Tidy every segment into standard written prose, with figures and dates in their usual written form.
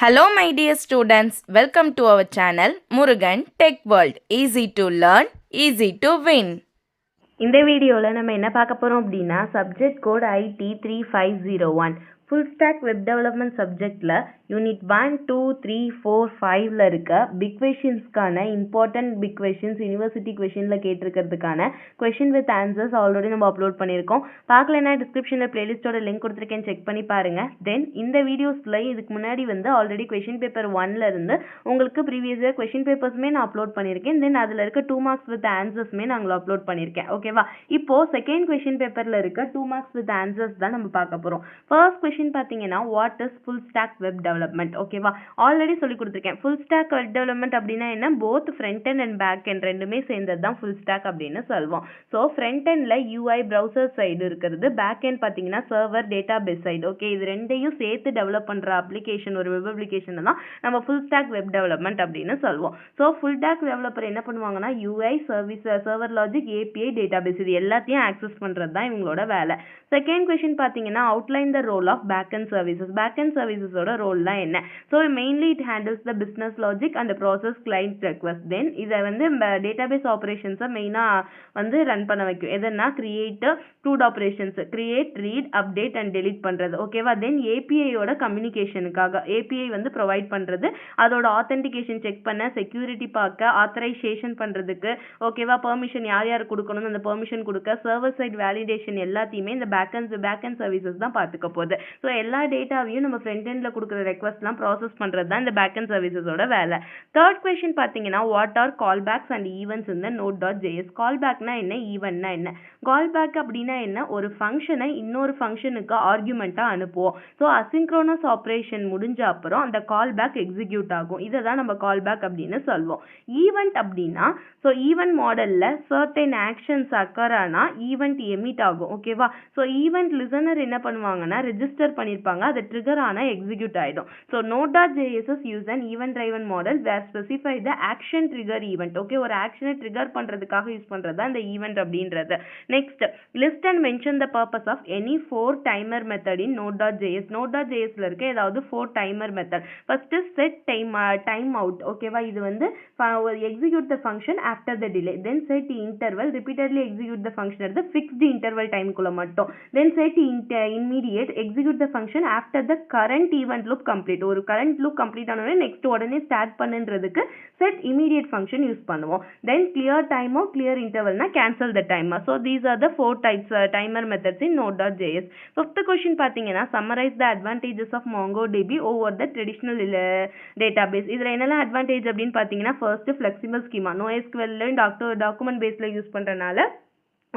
Hello my dear students, welcome to our channel Murugan Tech World. Easy to learn, easy to win. இந்த வீடியோவில் நம்ம என்ன பார்க்க போகிறோம் அப்படின்னா subject code IT3501 full stack web development சப்ஜெக்டில் யூனிட் 1, 2, 3, 4, 5ல் இருக்க பிக் கொஷின்ஸ்க்கான இம்பார்ட்டன்ட் பிக் கொஷின்ஸ் யூனிவர்சிட்டி கொஷினில் கேட்டிருக்கிறதுக்கான கொஷின் வித் ஆன்சர்ஸ் ஆல்ரெடி நம்ம அப்லோட் பண்ணியிருக்கோம். பார்க்கலன்னா டிஸ்கிரிப்ஷனில் பிளேலிஸ்ட்டோட லிங்க் கொடுத்துருக்கேன், செக் பண்ணி பாருங்கள். தென் இந்த வீடியோஸில் இதுக்கு முன்னாடி ஆல்ரெடி கொஷின் பேப்பர் 1ல் இருந்து உங்களுக்கு ப்ரீவியஸ் இயர் கொஷின் பேப்பர்ஸுமே நான் அப்லோட் பண்ணியிருக்கேன். தென் அதில் இருக்க 2 மார்க்ஸ் வித் ஆன்சர்ஸுமே நாங்கள் அப்லோட் பண்ணியிருக்கேன். ஓகேவா? இப்போ செகண்ட் கொஷின் பேப்பரில் இருக்க 2 மார்க்ஸ் வித் ஆன்சர்ஸ் தான் நம்ம பார்க்க போகிறோம். ஃபர்ஸ்ட் கொஷின் பார்த்தீங்கன்னா what is full stack web development? ஓகேவா? ஆல்ரெடி சொல்லி கொடுத்துருக்கேன். ஃபுல் ஸ்டாக் வெப் டெவலப்மெண்ட் அப்படின்னா என்ன? Both front end and back end ரெண்டுமே சேர்ந்தது தான் ஃபுல் ஸ்டாக் அப்படின்னு சொல்லுவோம். ஸோ ஃப்ரண்ட் எண்டில் UI ப்ரௌசர் சைடு இருக்கிறது, பேக் எண்ட் பார்த்தீங்கன்னா server database side. Okay, இது ரெண்டையும் சேர்த்து டெவலப் பண்ணுற அப்ளிகேஷன் ஒரு வெப் அப்ளிகேஷன் தான் நம்ம ஃபுல் ஸ்டாக் வெப் டெவலப்மெண்ட் அப்படின்னு சொல்லுவோம். ஸோ ஃபுல் ஸ்டாக் டெவலப்பர் என்ன பண்ணுவாங்கன்னா UI service, server logic, API, database இது எல்லாத்தையும் ஆக்சஸ் பண்ணுறது தான் இவங்களோட வேலை. செகண்ட் கொஸ்டின் பார்த்தீங்கன்னா outline the role of backend services. Backend சர்வீசஸோட ரோல்லாம் என்ன? So mainly it handles the business logic and process client request. Then இதை டேட்டாபேஸ் ஆப்ரேஷன்ஸை மெயினாக ரன் பண்ண வைக்கும். எதுனா கிரியேட் டூட் operations, create, read, update and delete பண்ணுறது. ஓகேவா? தென் ஏபிஐயோட கம்யூனிகேஷனுக்காக ஏபிஐ ப்ரொவைட் பண்ணுறது, அதோட ஆத்தென்டிகேஷன் செக் பண்ண, செக்யூரிட்டி பார்க்க, ஆத்தரைசேஷன் பண்ணுறதுக்கு, ஓகேவா, பெர்மிஷன் யார் யார் கொடுக்கணும் அந்த பெர்மிஷன் கொடுக்க, சர்வர் சைட் வேலிடேஷன் எல்லாத்தையுமே இந்த பேக் அண்ட் சர்வீசஸ் தான் பார்த்துக்க போகுது. ஸோ எல்லா டேட்டாவையும் நம்ம ஃப்ரண்ட் எண்டில் கொடுக்குற ரெக்வஸ்ட்லாம் ப்ராசஸ் பண்ணுறது தான் இந்த பேக் அண்ட் சர்வீசஸோட வேலை. தேர்ட் கொஸ்டின் பார்த்தீங்கன்னா what are call packs and events இந்த Node.js. கால் பேக்னா என்ன, ஈவெண்ட்னா என்ன? கால் பேக் அப்படின்னா என்ன? ஒரு ஃபங்க்ஷனை இன்னொரு ஃபங்க்ஷனுக்கு ஆர்குமெண்ட்டாக அனுப்புவோம். ஸோ அசிங்க்ரோனஸ் ஆப்ரேஷன் முடிஞ்ச அப்புறம் அந்த கால் பேக் எக்ஸிக்யூட் ஆகும். இதை தான் நம்ம கால் பேக் அப்படின்னு சொல்லுவோம். ஈவெண்ட் அப்படின்னா ஸோ ஈவெண்ட் மாடலில் சர்டன் ஆக்ஷன்ஸ் அக்கர் ஆனால் ஈவெண்ட் எமிட் ஆகும். ஓகேவா? ஸோ ஈவெண்ட் லிசனர் என்ன பண்ணுவாங்கன்னா ரெஜிஸ்டர் பண்ணியிருப்பாங்க, அது ட்ரிகர் ஆனால் எக்ஸிக்யூட் ஆகிடும். So Node.js use an event driven model where specify the action trigger event. Okay, ஒரு ஆக்ஷனை ட்ரிகர் பண்ணுறதுக்காக யூஸ் பண்ணுறது தான் இந்த ஈவெண்ட் அப்படின்றது. Next, list and mention the purpose of any 4 timer method in Node.js. Node.jsல இருக்க ஏதாவது 4 timer method. First set timeout. ஓகேவா? இது execute the function after the delay. Then set interval, repeatedly execute the function எடுத்து fixed interval டைமுக்குள்ள மட்டும். Then set immediate, execute the function after the current event loop complete. ஒரு current loop complete ஆனோடனே next உடனே start பண்ணுன்றதுக்கு set immediate function use பண்ணுவோம். Then clear timeout, clear இன்டர்வல்னா cancel the timer. So these are the 4 types timer methods in Node.js. Fifth question பார்த்தீங்கன்னா summarize the advantages of MongoDB over the traditional database. இதில் என்னெல்லாம் advantage அப்படின்னு பார்த்தீங்கன்னா first flexible schema. NoSQL document பேஸில் use பண்ணுறதுனால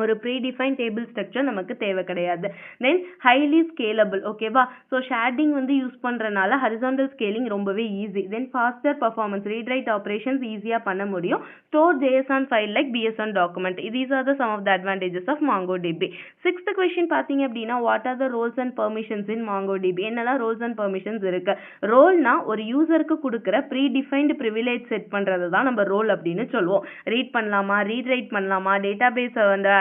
ஒரு predefined table structure நமக்கு தேவை கிடையாது. Then highly scalable. ஓகேவா? ஸோ ஷேடிங் யூஸ் பண்ணுறதுனால ஹரிசாண்டல் ஸ்கேலிங் ரொம்பவே easy. Then faster performance, read write operations ஈஸியாக பண்ண முடியும். Store JSON file like BSON document. These are the some of the advantages of MongoDB. Sixth question பார்த்தீங்க அப்படின்னா what are the roles and permissions in MongoDB. என்னெல்லாம் roles and permissions இருக்கு? ரோல்னா ஒரு யூசருக்கு கொடுக்குற ப்ரீடிஃபைன்டு ப்ரிவிலேஜ் செட் பண்ணுறது தான் நம்ம ரோல் அப்படின்னு சொல்லுவோம். ரீட் பண்ணலாமா, ரீட் ரைட் பண்ணலாமா, டேட்டாபேஸ்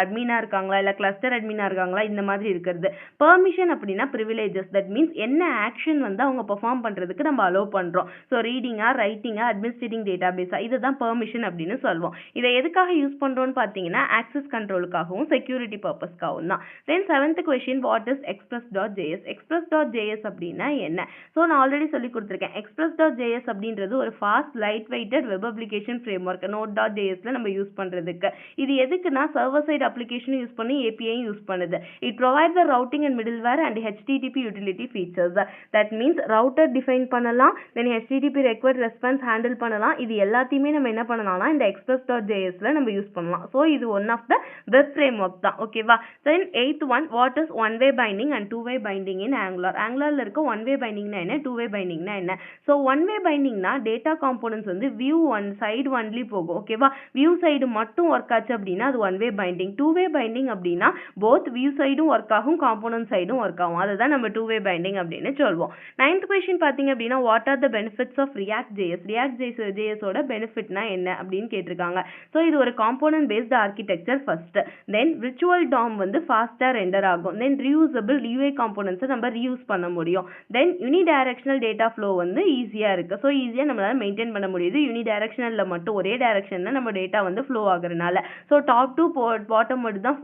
அட்மினா இருக்காங்களா இல்லை கிளஸ்டர் அட்மினா இருக்காங்களா, இந்த மாதிரி இருக்கிறது. பெர்மிஷன் அப்படின்னா ப்ரிவிலேஜஸ். தட் மீன்ஸ் என்ன ஆக்ஷன் அவங்க பெர்ஃபார்ம் பண்ணுறதுக்கு நம்ம அலோவ் பண்ணுறோம். ஸோ ரீடிங்கா, ரைட்டிங்கா, அட்மினிஸ்ட்ரேட்டிங் டேட்டாபேஸா, இதுதான் பெர்மிஷன் அப்படின்னு சொல்லுவோம். இதை எதுக்காக யூஸ் பண்ணுறோம்னு பார்த்தீங்கன்னா ஆக்சஸ் கண்ட்ரோலுக்காகவும் செக்யூரிட்டி பர்பஸ்க்காகவும் தான். தென் seventh question what is Express.js. Express.js அப்படின்னா என்ன? ஸோ நான் ஆல்ரெடி சொல்லி கொடுத்துருக்கேன். Express.js அப்படின்றது ஒரு fast light weighted web application framework Node.jsல நம்ம யூஸ் பண்ணுறதுக்கு. இது எதுக்குன்னா சர்வர் சைட் அப்ளிகேஷனும் யூஸ் பண்ணி APIயும் யூஸ் பண்ணுது. It provide the routing and middleware and HTTP utility features. That means router define பண்ணலாம், தென் HTTP ரெக்வெஸ்ட் ரெஸ்பான்ஸ் ஹேண்டில் பண்ணலாம். இது எல்லாத்தையுமே நம்ம என்ன பண்ணலாம்னா இந்த Express.jsல நம்ம யூஸ் பண்ணலாம். ஸோ இது one of the web framework தான். ஓகேவா? Then eighth one what is one way binding and two way binding in Angular. Angularல இருக்க ஒன் வே பைண்டிங்னா என்ன, டூ வே பைண்டிங்னா என்ன? ஸோ ஒன் வே பைண்டிங்னா data components view one side only போகும். ஓகேவா? வியூ சைடு மட்டும் ஒர்க் ஆச்சு அப்படின்னா அது one way binding. Two way binding அப்படின்னா போத் வியூ சைடும் ஒர்க் ஆகும், காம்போனன்ட் சைடும் ஒர்க் ஆகும். அதுதான் நம்ம டூ வே பைண்டிங் அப்படின்னு சொல்வோம். 9th கொஸ்டின் பார்த்தீங்க அப்படின்னா what are the benefits of React JS? React ஜேஎஸோட பெனிஃபிட்னா என்ன அப்படின்னு கேட்டிருக்காங்க. ஸோ இது ஒரு component based architecture first. Then virtual DOM வந்து ஃபாஸ்ட்டாக ரெண்டர் ஆகும். தென் ரீயூசபிள் யூஐ காம்போனன்ட்ஸை நம்ம ரீயூஸ் பண்ண முடியும். தென் யூனிடைரக்ஷனல் டேட்டா ஃப்ளோ வந்து ஈஸியாக இருக்குது. ஸோ ஈஸியாக நம்மளால் மெயின்டைன் பண்ண முடியுது. யூனிடைரக்ஷனலில் மட்டும் ஒரே டைரக்ஷனில் நம்ம டேட்டா வந்து ஃப்ளோ ஆகுறதுனால. ஸோ டாப் டு பாட்டம் மட்டும் தான்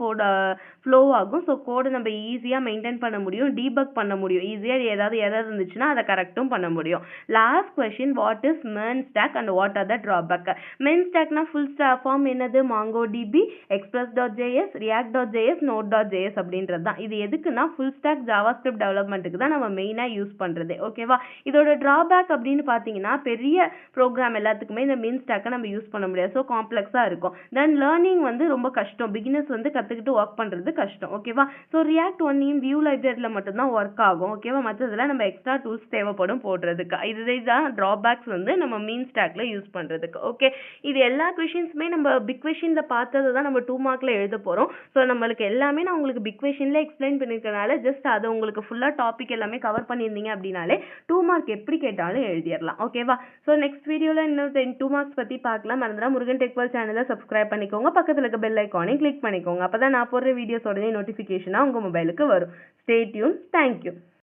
ஃப்ளோ ஆகும். ஸோ கோடை நம்ம ஈஸியாக மெயின்டைன் பண்ண முடியும், டீபக் பண்ண முடியும். ஈஸியாக ஏதாவது எரர் இருந்துச்சுன்னா அதை கரெக்டும் பண்ண முடியும். Last question what is MERN stack and what are the drawback? MERN ஸ்டாக்னா ஃபுல் ஃபார்ம் என்னது? MongoDB, Express.js, React.js, Node.js அப்படின்றது தான். இது எதுக்குன்னா ஃபுல் ஸ்டாக் ஜாவாஸ்கிரிப்ட் டெவலப்மெண்ட்டுக்கு தான் நம்ம மெயினாக யூஸ் பண்ணுறது. ஓகேவா? இதோட ட்ராபேக் அப்படின்னு பார்த்தீங்கன்னா பெரிய ப்ரோக்ராம் எல்லாத்துக்குமே இந்த மெயின் ஸ்டாக்கை நம்ம யூஸ் பண்ண முடியாது. ஸோ காம்ப்ளெக்ஸாக இருக்கும். தென் லேர்னிங் வந்து ரொம்ப கஷ்டம். பிகினர்ஸ் வந்து கற்றுக்கிட்டு ஒர்க் பண்ணுறது கஷ்டம். ஓகேவா? ஸோ ரியாக்ட் ஒன்லையும் வியூ லைப்ரரியில் மட்டும்தான் ஒர்க் ஆகும். ஓகேவா? மற்றதில் நம்ம எக்ஸ்ட்ரா டூல்ஸ் தேவைப்படும் போடுறதுக்கு. இதுதான் ட்ராபேக்ஸ் வந்து நம்ம மெயின் ஸ்டாக்ல யூஸ் பண்ணுறதுக்கு. ஓகே, இது எல்லா கொஷின்ஸுமே நம்ம பிக் கொஷினில் பார்த்தது தான் நம்ம 2 மார்க்கில் எழுத போகிறோம். ஸோ நம்மளுக்கு எல்லாமே நான் உங்களுக்கு பிக் கொஷினில் எக்ஸ்பிளைன் பண்ணியிருக்கனால ஜஸ்ட் அதை உங்களுக்கு ஃபுல்லாக டாபிக் எல்லாமே கவர் பண்ணியிருந்தீங்க அப்படின்னாலே 2 மார்க் எப்படி கேட்டாலும் எழுதிடலாம். ஓகேவா? ஸோ நெக்ஸ்ட் வீடியோவில் இன்னும் 2 மார்க்ஸ் பற்றி பார்க்கலாம். மறந்துடா முருகன் டெக் வேர்ல்ட் சேனலை சப்ஸ்கிரைப் பண்ணிக்கோங்க. பக்கத்தில் இருக்க பெல் ஐக்கானையும் கிளிக் பண்ணிக்கோங்க. அப்போ தான் நான் போடுற வீடியோஸ் உடனே நோட்டிஃபிகேஷனாக உங்கள் மொபைலுக்கு வரும். Stay tune. தேங்க்யூ.